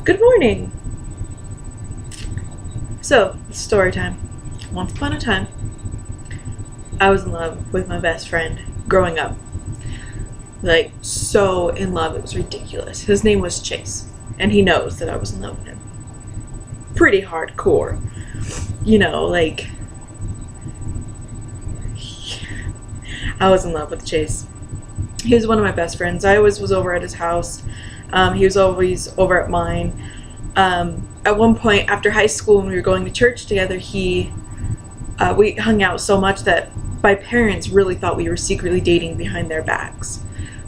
Good morning. So, story time. Once upon a time, I was in love with my best friend growing up. Like, so in love, it was ridiculous. His name was Chase, and he knows that I was in love with him. Pretty hardcore. Like, I was in love with Chase. He was one of my best friends. I always was over at his house. He was always over at mine. At one point after high school, when we were going to church together, we hung out so much that my parents really thought we were secretly dating behind their backs.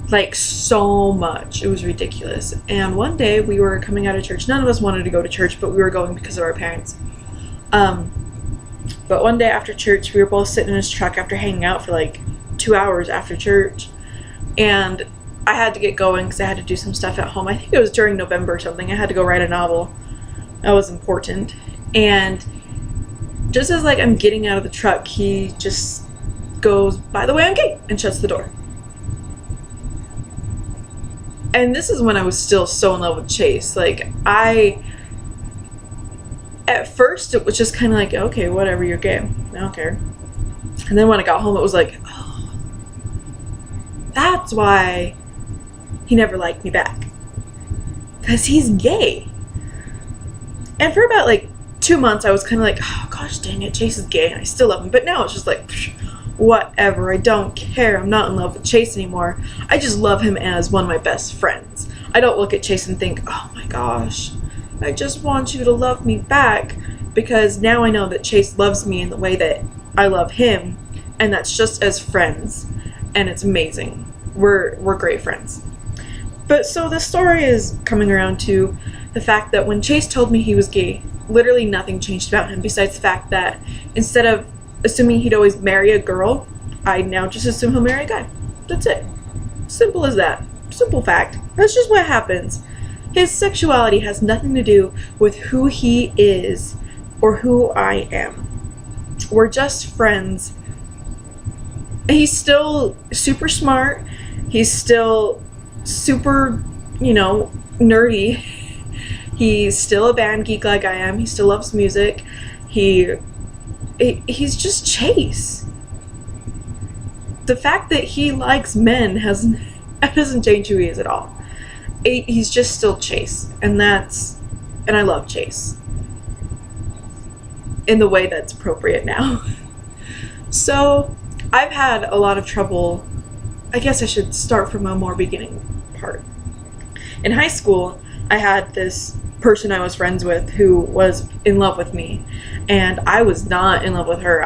Like, so much. It was ridiculous. And one day we were coming out of church. None of us wanted to go to church, but we were going because of our parents. But one day after church, we were both sitting in his truck after hanging out for like 2 hours after church. And I had to get going because I had to do some stuff at home. I think it was during November or something. I had to go write a novel. That was important. And just as like I'm getting out of the truck, he just goes, "By the way, I'm gay," and shuts the door. And this is when I was still so in love with Chase. At first it was just kind of like, okay, whatever, you're gay. I don't care. And then when I got home, it was like, oh, that's why he never liked me back. Because he's gay. And for about like 2 months, I was kind of like, oh gosh dang it, Chase is gay and I still love him. But now it's just like, whatever, I don't care. I'm not in love with Chase anymore. I just love him as one of my best friends. I don't look at Chase and think, oh my gosh, I just want you to love me back. Because now I know that Chase loves me in the way that I love him. And that's just as friends. And it's amazing. We're great friends. But so the story is coming around to the fact that when Chase told me he was gay, literally nothing changed about him besides the fact that instead of assuming he'd always marry a girl, I now just assume he'll marry a guy. That's it. Simple as that. Simple fact. That's just what happens. His sexuality has nothing to do with who he is or who I am. We're just friends. He's still super smart. He's still super, nerdy. He's still a band geek like I am. He still loves music. He's just Chase. The fact that he likes men doesn't change who he is at all. He's just still Chase, and I love Chase in the way that's appropriate now. So I've had a lot of trouble. I guess I should start from a more beginning part. In high school, I had this person I was friends with who was in love with me, and I was not in love with her.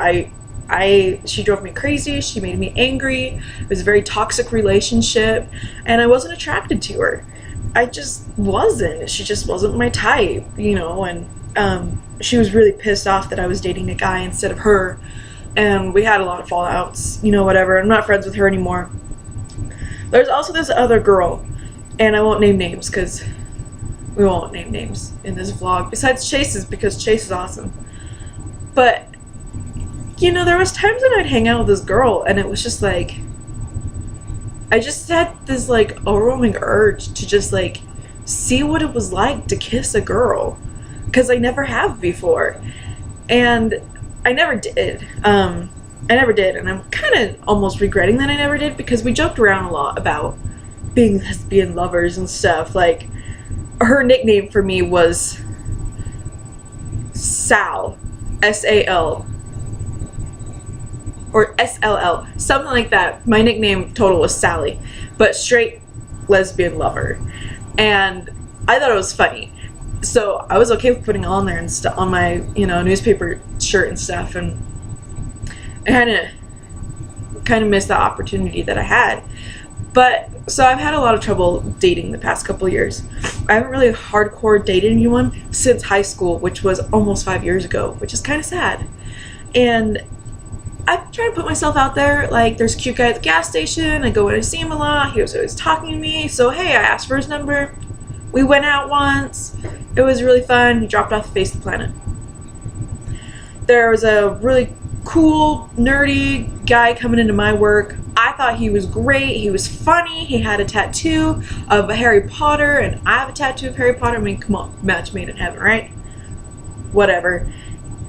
She drove me crazy. She made me angry. It was a very toxic relationship, and I wasn't attracted to her. I just wasn't. She just wasn't my type, and she was really pissed off that I was dating a guy instead of her, and we had a lot of fallouts, whatever. I'm not friends with her anymore. There's also this other girl, and I won't name names because we won't name names in this vlog, besides Chase's, because Chase is awesome. But, there was times when I'd hang out with this girl, and it was just like, I just had this, like, overwhelming urge to just, like, see what it was like to kiss a girl, because I never have before. And I never did. And I'm kind of almost regretting that I never did, because we joked around a lot about being lesbian lovers and stuff. Like, her nickname for me was Sal, S-A-L, or S-L-L, something like that. My nickname total was Sally, but straight lesbian lover. And I thought it was funny. So I was okay with putting it on there and on my, newspaper shirt and stuff. And I kind of missed the opportunity that I had. But so I've had a lot of trouble dating the past couple years. I haven't really hardcore dated anyone since high school, which was almost 5 years ago, which is kind of sad. And I'm trying to put myself out there. Like, there's a cute guy at the gas station. I go in and see him a lot. He was always talking to me. So hey, I asked for his number. We went out once. It was really fun. He dropped off the face of the planet. There was a really cool, nerdy guy coming into my work. I thought he was great. He was funny. He had a tattoo of Harry Potter, and I have a tattoo of Harry Potter. I mean, come on, match made in heaven, right? Whatever.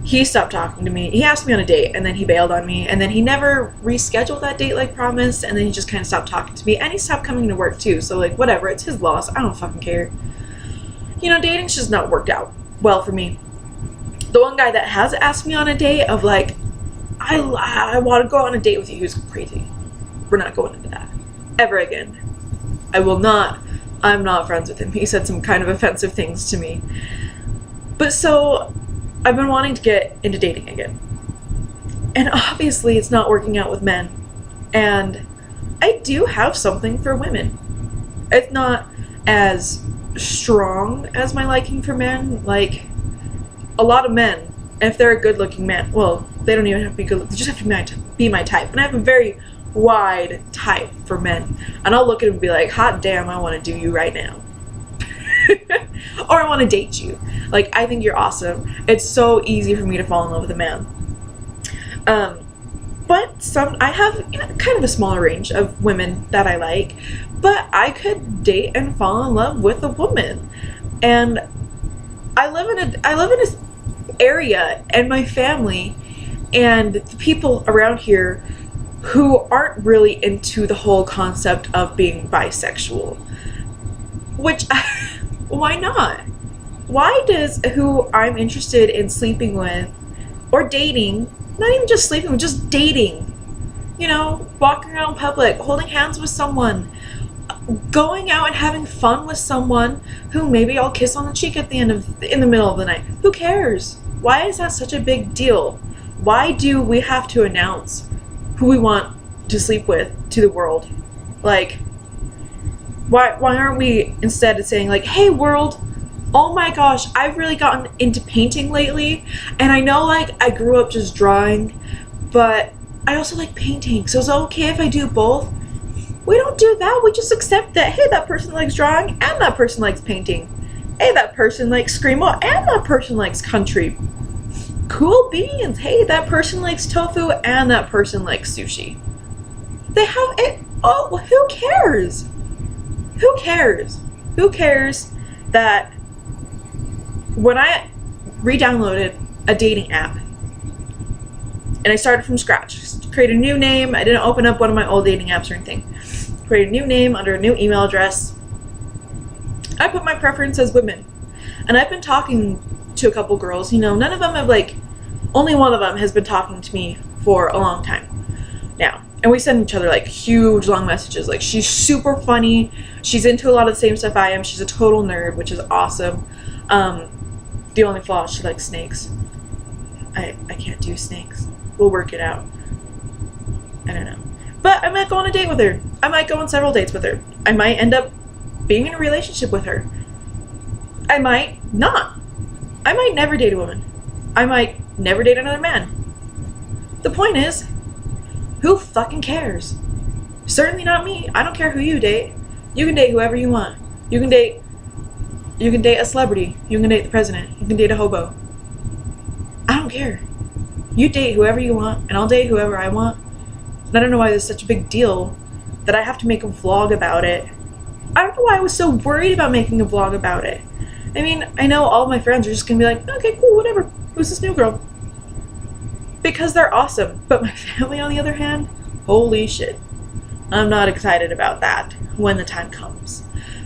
He stopped talking to me. He asked me on a date, and then he bailed on me, and then he never rescheduled that date like promised, and then he just kind of stopped talking to me, and he stopped coming to work too. So like, whatever, it's his loss. I don't fucking care. You know, dating's just not worked out well for me. The one guy that has asked me on a date of like, I want to go on a date with you, who's crazy. We're not going into that ever again. I will not. I'm not friends with him. He said some kind of offensive things to me. But so I've been wanting to get into dating again. And obviously it's not working out with men. And I do have something for women. It's not as strong as my liking for men. Like, a lot of men, if they're a good-looking man, well, they don't even have to be good. They just have to be my type. And I have a very wide type for men. And I'll look at him and be like, hot damn, I want to do you right now. Or I want to date you. Like, I think you're awesome. It's so easy for me to fall in love with a man. But I have, you know, kind of a smaller range of women that I like. But I could date and fall in love with a woman. And I live in a area, and my family and the people around here who aren't really into the whole concept of being bisexual. Which, why not? Why does who I'm interested in sleeping with or dating, not even just sleeping with, just dating, you know, walking around public, holding hands with someone, going out and having fun with someone who maybe I'll kiss on the cheek in the middle of the night. Who cares? Why is that such a big deal? Why do we have to announce who we want to sleep with to the world? Like, why aren't we instead of saying like, hey world, oh my gosh, I've really gotten into painting lately, and I know like I grew up just drawing, but I also like painting, so is it okay if I do both? We don't do that. We just accept that, hey, that person likes drawing and that person likes painting. Hey, that person likes screamo and that person likes country. Cool beans. Hey, that person likes tofu and that person likes sushi. They have it. Oh, who cares? Who cares? Who cares that when I re-downloaded a dating app and I started from scratch, create a new name. I didn't open up one of my old dating apps or anything. Create a new name under a new email address. I put my preference as women. And I've been talking to a couple girls, you know, none of them have like, only one of them has been talking to me for a long time now. And we send each other like huge long messages. Like, she's super funny. She's into a lot of the same stuff I am. She's a total nerd, which is awesome. The only flaw is she likes snakes. I can't do snakes. We'll work it out. I don't know. But I might go on a date with her. I might go on several dates with her. I might end up being in a relationship with her. I might not. I might never date a woman. I might never date another man. The point is, who fucking cares? Certainly not me. I don't care who you date. You can date whoever you want. You can date a celebrity. You can date the president. You can date a hobo. I don't care. You date whoever you want, and I'll date whoever I want. And I don't know why there's such a big deal that I have to make a vlog about it. I don't know why I was so worried about making a vlog about it. I mean, I know all of my friends are just gonna be like, okay, cool, whatever. Who's this new girl? Because they're awesome. But my family, on the other hand, holy shit. I'm not excited about that when the time comes.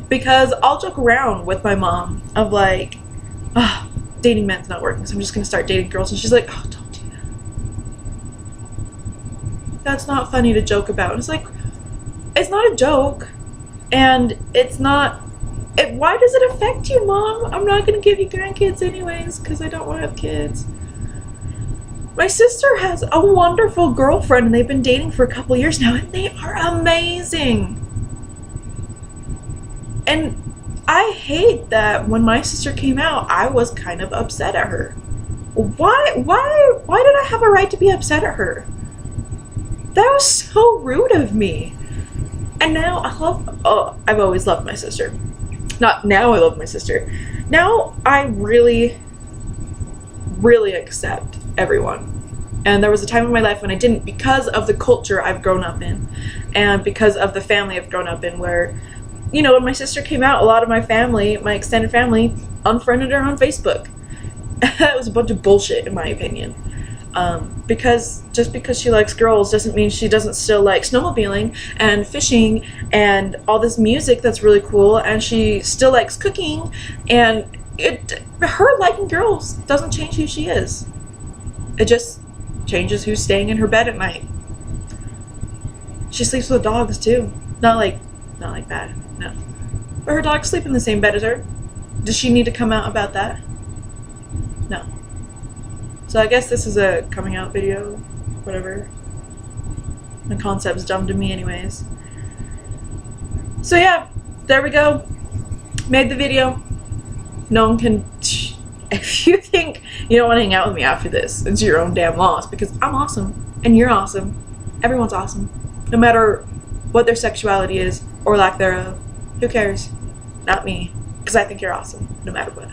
Because I'll joke around with my mom of like, oh, dating men's not working, so I'm just gonna start dating girls. And she's like, oh, don't do that. That's not funny to joke about. And it's like, it's not a joke. And it's not, why does it affect you, Mom? I'm not gonna give you grandkids anyways, because I don't want to have kids. My sister has a wonderful girlfriend, and they've been dating for a couple years now, and they are amazing. And I hate that when my sister came out, I was kind of upset at her. Why did I have a right to be upset at her? That was so rude of me. And now I've always loved my sister. Not now I love my sister. Now I really, really accept everyone. And there was a time in my life when I didn't, because of the culture I've grown up in and because of the family I've grown up in, where, you know, when my sister came out, a lot of my family, my extended family, unfriended her on Facebook. That was a bunch of bullshit, in my opinion. Because just because she likes girls doesn't mean she doesn't still like snowmobiling and fishing and all this music that's really cool, and she still likes cooking, and her liking girls doesn't change who she is. It just changes who's staying in her bed at night. She sleeps with dogs too. Not like that, no. But her dogs sleep in the same bed as her. Does she need to come out about that? No. So I guess this is a coming out video, whatever. The concept's dumb to me anyways. So yeah, there we go. Made the video. No one can... If you think you don't want to hang out with me after this, it's your own damn loss, because I'm awesome, and you're awesome. Everyone's awesome. No matter what their sexuality is, or lack thereof. Who cares? Not me. Because I think you're awesome, no matter what.